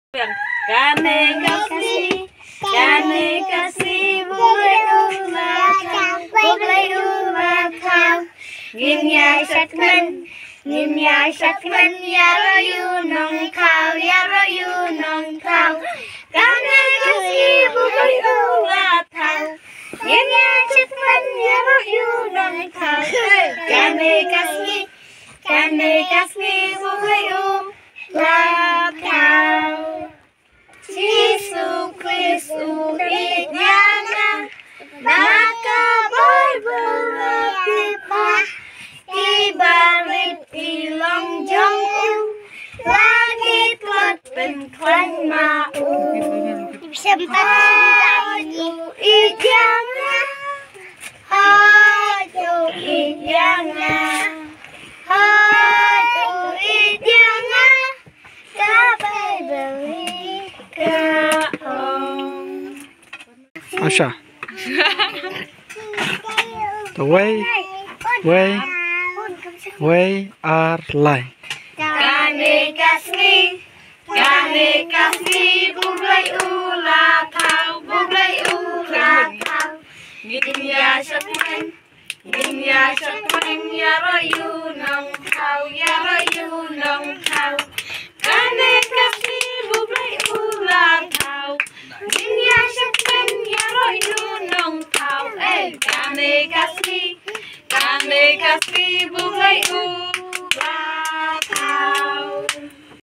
Kane kasih boleh ulah kau Ngin nhai sát men iaroh yu nong kau Kane kasih boleh ulah kau Ngin nhai sát men iaroh yu nong kau Kane kasih boleh ulah kau Yesus Kristus inyana maka berberpipah Ibarit ilong jong langit kot pentwan mau Haju ijana Kapai beli Asha. The way are lying. Kane kasih bulai ulah kau Ngin ya satmen iaroh yu nong kau Kane kasih bulai ulah kau Ngin ya satmen iaroh yu nong kau Kane kasih bulai ulah